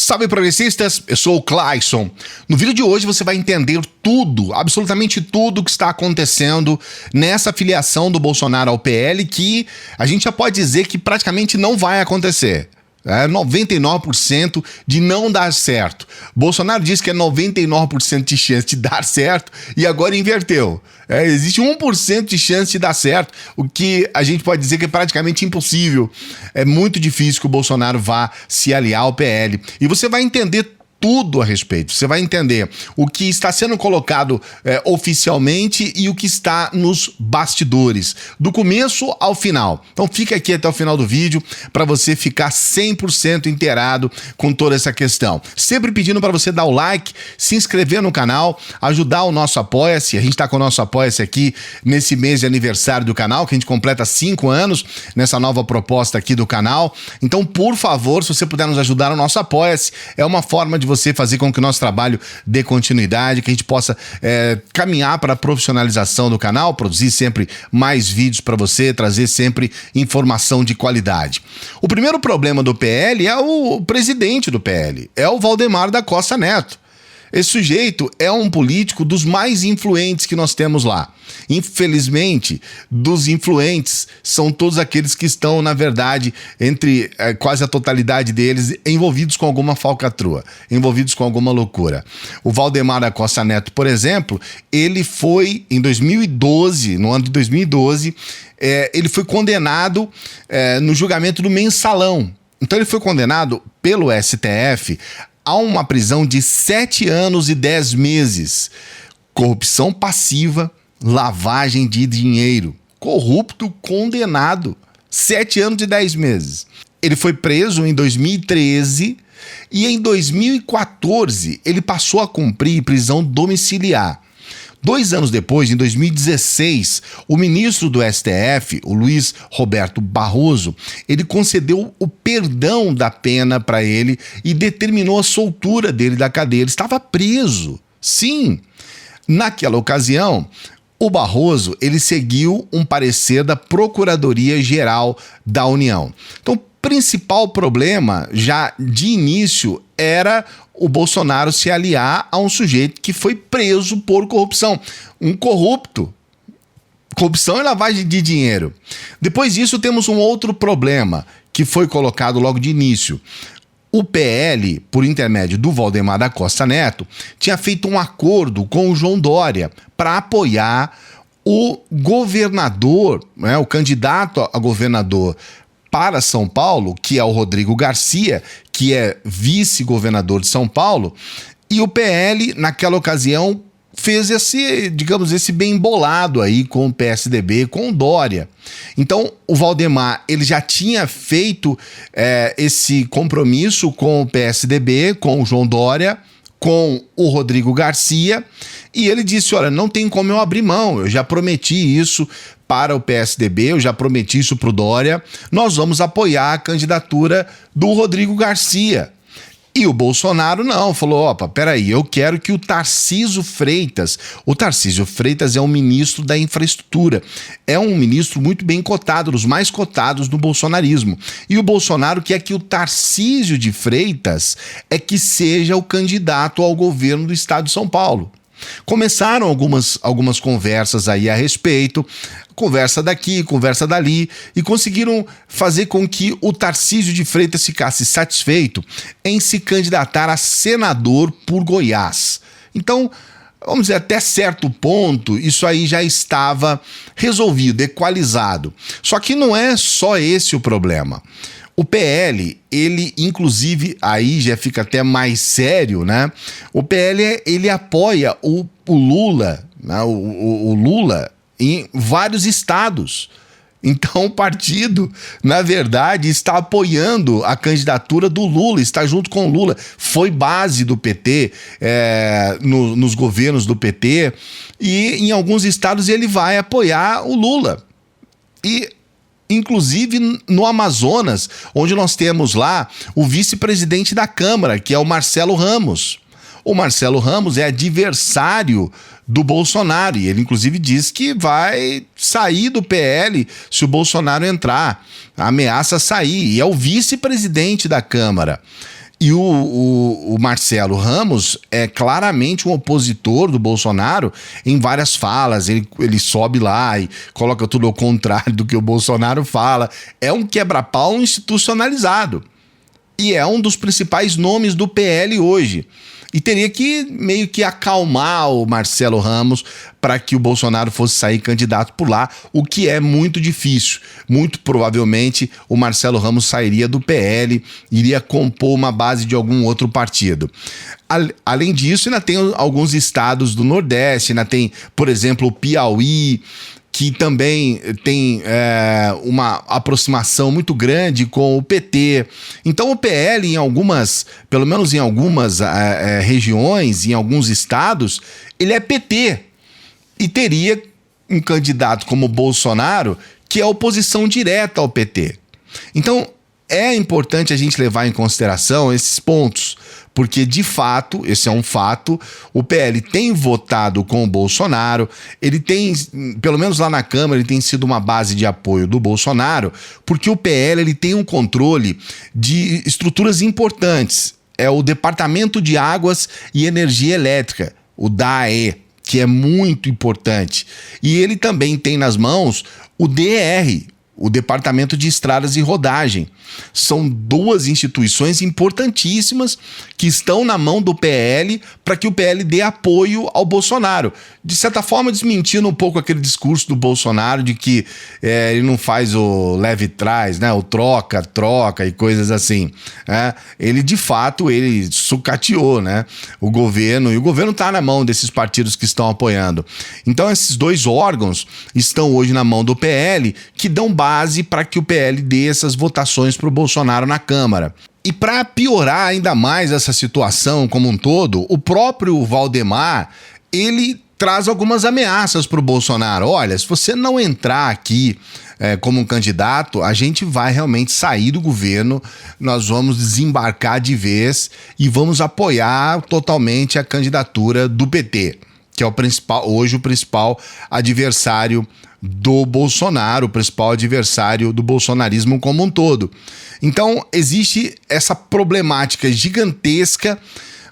Salve progressistas, eu sou o Clayson. No vídeo de hoje você vai entender tudo, absolutamente tudo o que está acontecendo nessa filiação do Bolsonaro ao PL, que a gente já pode dizer que praticamente não vai acontecer. 99% de não dar certo. Bolsonaro disse que é 99% de chance de dar certo e agora inverteu. Existe 1% de chance de dar certo, o que a gente pode dizer que é praticamente impossível. É muito difícil que o Bolsonaro vá se aliar ao PL. E você vai entender tudo a respeito. Você vai entender o que está sendo colocado oficialmente e o que está nos bastidores, do começo ao final. Então fica aqui até o final do vídeo para você ficar 100% inteirado com toda essa questão. Sempre pedindo para você dar o like, se inscrever no canal, ajudar o nosso Apoia-se. A gente está com o nosso Apoia-se aqui nesse mês de aniversário do canal, que a gente completa 5 anos nessa nova proposta aqui do canal. Então, por favor, se você puder nos ajudar, o nosso Apoia-se é uma forma de você fazer com que o nosso trabalho dê continuidade, que a gente possa caminhar para a profissionalização do canal, produzir sempre mais vídeos para você, trazer sempre informação de qualidade. O primeiro problema do PL é o presidente do PL, é o Valdemar da Costa Neto. Esse sujeito é um político dos mais influentes que nós temos lá. Infelizmente, dos influentes são todos aqueles que estão, na verdade, entre quase a totalidade deles, envolvidos com alguma falcatrua, envolvidos com alguma loucura. O Valdemar da Costa Neto, por exemplo, ele foi, em 2012, no ano de 2012, ele foi condenado no julgamento do Mensalão. Então ele foi condenado pelo STF há uma prisão de 7 anos e 10 meses. Corrupção passiva, lavagem de dinheiro. Corrupto condenado. 7 anos e 10 meses. Ele foi preso em 2013 e em 2014 ele passou a cumprir prisão domiciliar. 2 anos depois, em 2016, o ministro do STF, o Luiz Roberto Barroso, ele concedeu o perdão da pena para ele e determinou a soltura dele da cadeia. Ele estava preso. Sim, naquela ocasião, o Barroso ele seguiu um parecer da Procuradoria-Geral da União. Então, o principal problema, já de início, era o Bolsonaro se aliar a um sujeito que foi preso por corrupção. Um corrupto. Corrupção e lavagem de dinheiro. Depois disso, temos um outro problema que foi colocado logo de início. O PL, por intermédio do Valdemar da Costa Neto, tinha feito um acordo com o João Dória para apoiar o governador, o candidato a governador para São Paulo, que é o Rodrigo Garcia, que é vice-governador de São Paulo, e o PL, naquela ocasião, fez esse bem bolado aí com o PSDB, com o Dória. Então, o Valdemar, ele já tinha feito esse compromisso com o PSDB, com o João Dória, com o Rodrigo Garcia, e ele disse, olha, não tem como eu abrir mão, eu já prometi isso para o PSDB, eu já prometi isso para o Dória, nós vamos apoiar a candidatura do Rodrigo Garcia. E o Bolsonaro não, falou, opa, peraí, eu quero que o Tarcísio Freitas é um ministro da infraestrutura, é um ministro muito bem cotado, dos mais cotados do bolsonarismo. E o Bolsonaro quer que o Tarcísio de Freitas que seja o candidato ao governo do estado de São Paulo. Começaram algumas conversas aí a respeito, conversa daqui, conversa dali, e conseguiram fazer com que o Tarcísio de Freitas ficasse satisfeito em se candidatar a senador por Goiás. Então, vamos dizer, até certo ponto, isso aí já estava resolvido, equalizado. Só que não é só esse o problema. O PL, ele inclusive, aí já fica até mais sério, né? O PL, ele apoia o Lula, né? O Lula em vários estados. Então o partido, na verdade, está apoiando a candidatura do Lula, está junto com o Lula. Foi base do PT, nos governos do PT, e em alguns estados ele vai apoiar o Lula. E inclusive no Amazonas, onde nós temos lá o vice-presidente da Câmara, que é o Marcelo Ramos. O Marcelo Ramos é adversário do Bolsonaro e ele inclusive diz que vai sair do PL se o Bolsonaro entrar, ameaça sair, e é o vice-presidente da Câmara. E o Marcelo Ramos é claramente um opositor do Bolsonaro em várias falas. Ele sobe lá e coloca tudo ao contrário do que o Bolsonaro fala. É um quebra-pau institucionalizado. E é um dos principais nomes do PL hoje. E teria que meio que acalmar o Marcelo Ramos para que o Bolsonaro fosse sair candidato por lá, o que é muito difícil. Muito provavelmente o Marcelo Ramos sairia do PL, iria compor uma base de algum outro partido. Além disso, ainda tem alguns estados do Nordeste, ainda tem, por exemplo, o Piauí, que também tem uma aproximação muito grande com o PT. Então o PL, pelo menos em algumas regiões, em alguns estados, ele é PT. E teria um candidato como Bolsonaro, que é oposição direta ao PT. Então é importante a gente levar em consideração esses pontos, porque de fato, esse é um fato, o PL tem votado com o Bolsonaro, ele tem, pelo menos lá na Câmara, ele tem sido uma base de apoio do Bolsonaro, porque o PL ele tem um controle de estruturas importantes, é o Departamento de Águas e Energia Elétrica, o DAE, que é muito importante, e ele também tem nas mãos o DR, o Departamento de Estradas e Rodagem. São duas instituições importantíssimas que estão na mão do PL para que o PL dê apoio ao Bolsonaro. De certa forma, desmentindo um pouco aquele discurso do Bolsonaro de que ele não faz o leve e traz, né? O troca e coisas assim. Ele, de fato, ele sucateou, né? O governo, e o governo está na mão desses partidos que estão apoiando. Então, esses dois órgãos estão hoje na mão do PL, que dão base para que o PL dê essas votações para o Bolsonaro na Câmara. E para piorar ainda mais essa situação como um todo, o próprio Valdemar, ele traz algumas ameaças para o Bolsonaro. Olha, se você não entrar aqui como um candidato, a gente vai realmente sair do governo, nós vamos desembarcar de vez e vamos apoiar totalmente a candidatura do PT, que é hoje o principal adversário do Bolsonaro, o principal adversário do bolsonarismo como um todo. Então, existe essa problemática gigantesca,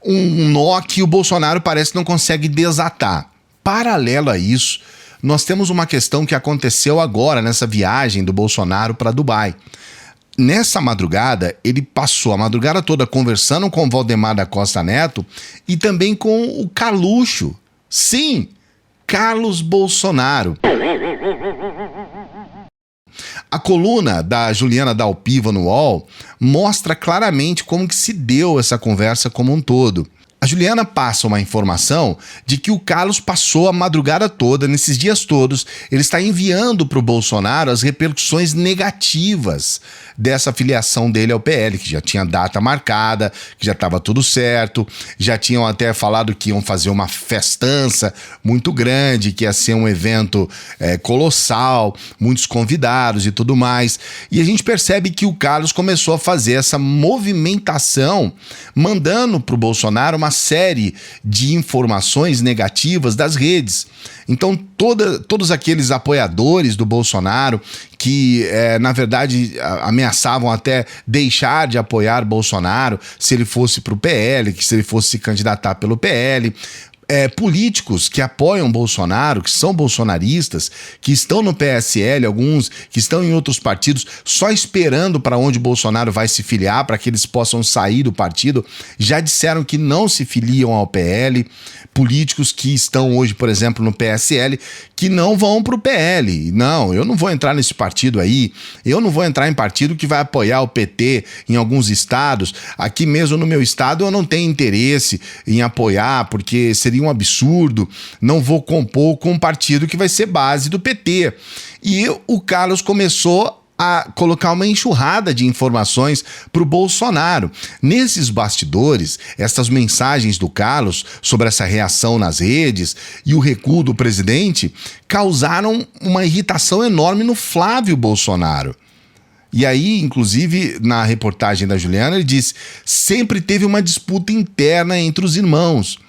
um nó que o Bolsonaro parece que não consegue desatar. Paralelo a isso, nós temos uma questão que aconteceu agora nessa viagem do Bolsonaro para Dubai. Nessa madrugada, ele passou a madrugada toda conversando com o Valdemar da Costa Neto e também com o Carluxo. Sim, Carlos Bolsonaro. A coluna da Juliana Dalpiva no UOL mostra claramente como que se deu essa conversa como um todo. A Juliana passa uma informação de que o Carlos passou a madrugada toda, nesses dias todos, ele está enviando para o Bolsonaro as repercussões negativas dessa filiação dele ao PL, que já tinha data marcada, que já estava tudo certo, já tinham até falado que iam fazer uma festança muito grande, que ia ser um evento colossal, muitos convidados e tudo mais. E a gente percebe que o Carlos começou a fazer essa movimentação, mandando para o Bolsonaro uma série de informações negativas das redes. Então, todos aqueles apoiadores do Bolsonaro que, na verdade, ameaçavam até deixar de apoiar Bolsonaro se ele fosse para o PL, que se ele fosse se candidatar pelo PL, políticos que apoiam Bolsonaro, que são bolsonaristas, que estão no PSL, alguns que estão em outros partidos, só esperando para onde Bolsonaro vai se filiar, para que eles possam sair do partido, já disseram que não se filiam ao PL. Políticos que estão hoje, por exemplo, no PSL, que não vão para o PL. Não, eu não vou entrar nesse partido aí, eu não vou entrar em partido que vai apoiar o PT em alguns estados. Aqui mesmo no meu estado eu não tenho interesse em apoiar, porque seria um absurdo, não vou compor com um partido que vai ser base do PT. E o Carlos começou a colocar uma enxurrada de informações para o Bolsonaro. Nesses bastidores, essas mensagens do Carlos sobre essa reação nas redes e o recuo do presidente causaram uma irritação enorme no Flávio Bolsonaro. E aí, inclusive, na reportagem da Juliana, ele disse: sempre teve uma disputa interna entre os irmãos.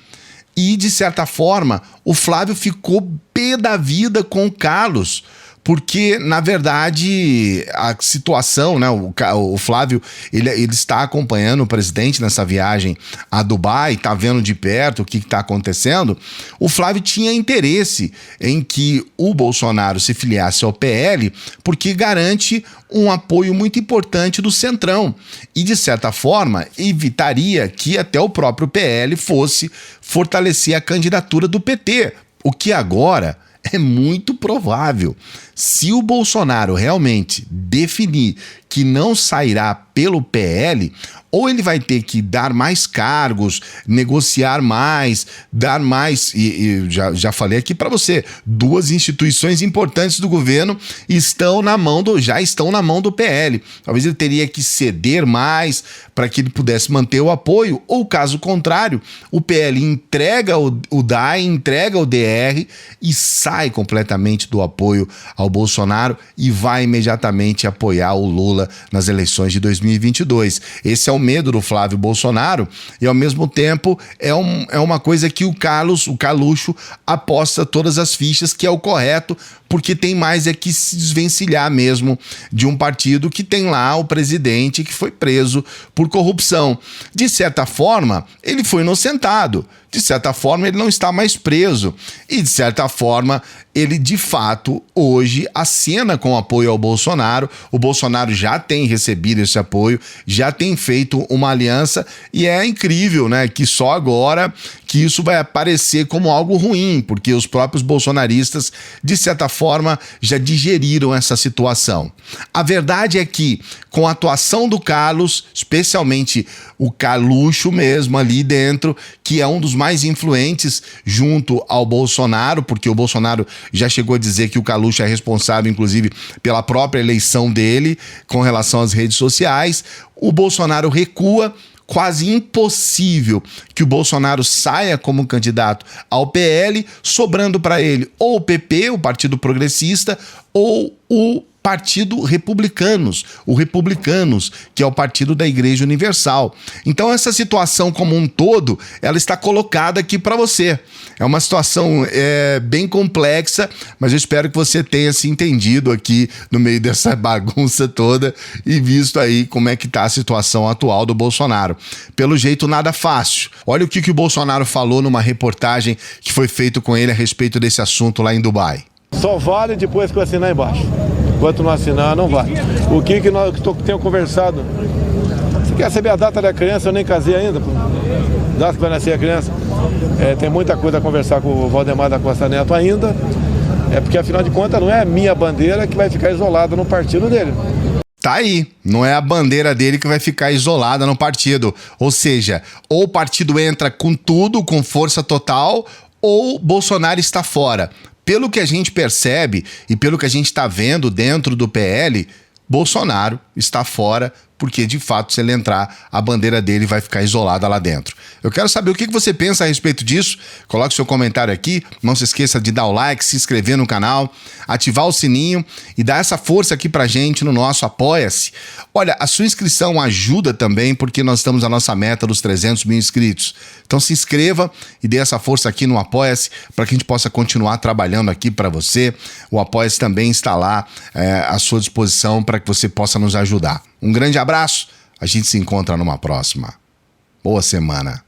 E, de certa forma, o Flávio ficou pé da vida com o Carlos, porque, na verdade, a situação, né, o Flávio, ele está acompanhando o presidente nessa viagem a Dubai, está vendo de perto o que está acontecendo. O Flávio tinha interesse em que o Bolsonaro se filiasse ao PL, porque garante um apoio muito importante do Centrão e, de certa forma, evitaria que até o próprio PL fosse fortalecer a candidatura do PT, o que agora é muito provável. Se o Bolsonaro realmente definir que não sairá pelo PL, ou ele vai ter que dar mais cargos, negociar mais, dar mais, e já falei aqui para você, 2 instituições importantes do governo já estão na mão do PL. Talvez ele teria que ceder mais para que ele pudesse manter o apoio, ou caso contrário, o PL entrega o DAI, entrega o DR e sai completamente do apoio ao Bolsonaro e vai imediatamente apoiar o Lula nas eleições de 2022. Esse é o medo do Flávio Bolsonaro e, ao mesmo tempo, é uma coisa que o Carluxo aposta todas as fichas, que é o correto, porque tem mais que se desvencilhar mesmo de um partido que tem lá o presidente que foi preso por corrupção. De certa forma, ele foi inocentado. De certa forma, ele não está mais preso. E, de certa forma, ele, de fato, hoje acena com apoio ao Bolsonaro. O Bolsonaro já tem recebido esse apoio, já tem feito uma aliança, e é incrível, né, que só agora que isso vai aparecer como algo ruim, porque os próprios bolsonaristas, de certa forma, já digeriram essa situação. A verdade é que, com a atuação do Carlos, especialmente o Carluxo mesmo ali dentro, que é um dos mais influentes junto ao Bolsonaro, porque o Bolsonaro já chegou a dizer que o Carluxo é responsável, inclusive, pela própria eleição dele com relação às redes sociais, o Bolsonaro recua. Quase impossível que o Bolsonaro saia como candidato ao PL, sobrando para ele ou o PP, o Partido Progressista, ou o Partido Republicanos, que é o partido da Igreja Universal. Então essa situação como um todo, ela está colocada aqui para você. É uma situação bem complexa, mas eu espero que você tenha se entendido aqui no meio dessa bagunça toda e visto aí como é que está a situação atual do Bolsonaro. Pelo jeito, nada fácil. Olha o que o Bolsonaro falou numa reportagem que foi feita com ele a respeito desse assunto lá em Dubai. Só vale depois que eu assinar embaixo. Enquanto não assinar, não vale. O que tenho conversado? Você quer saber a data da criança? Eu nem casei ainda. Data que vai nascer a criança. Tem muita coisa a conversar com o Valdemar da Costa Neto ainda. Porque, afinal de contas, não é a minha bandeira que vai ficar isolada no partido dele. Tá aí, não é a bandeira dele que vai ficar isolada no partido. Ou seja, ou o partido entra com tudo, com força total, ou Bolsonaro está fora. Pelo que a gente percebe e pelo que a gente está vendo dentro do PL, Bolsonaro está fora, porque de fato, se ele entrar, a bandeira dele vai ficar isolada lá dentro. Eu quero saber o que você pensa a respeito disso. Coloque seu comentário aqui, não se esqueça de dar o like, se inscrever no canal, ativar o sininho e dar essa força aqui pra gente no nosso Apoia-se. Olha, a sua inscrição ajuda também, porque nós estamos à nossa meta dos 300 mil inscritos. Então se inscreva e dê essa força aqui no Apoia-se para que a gente possa continuar trabalhando aqui para você. O Apoia-se também está lá à sua disposição para que você possa nos ajudar. Um grande abraço, a gente se encontra numa próxima. Boa semana.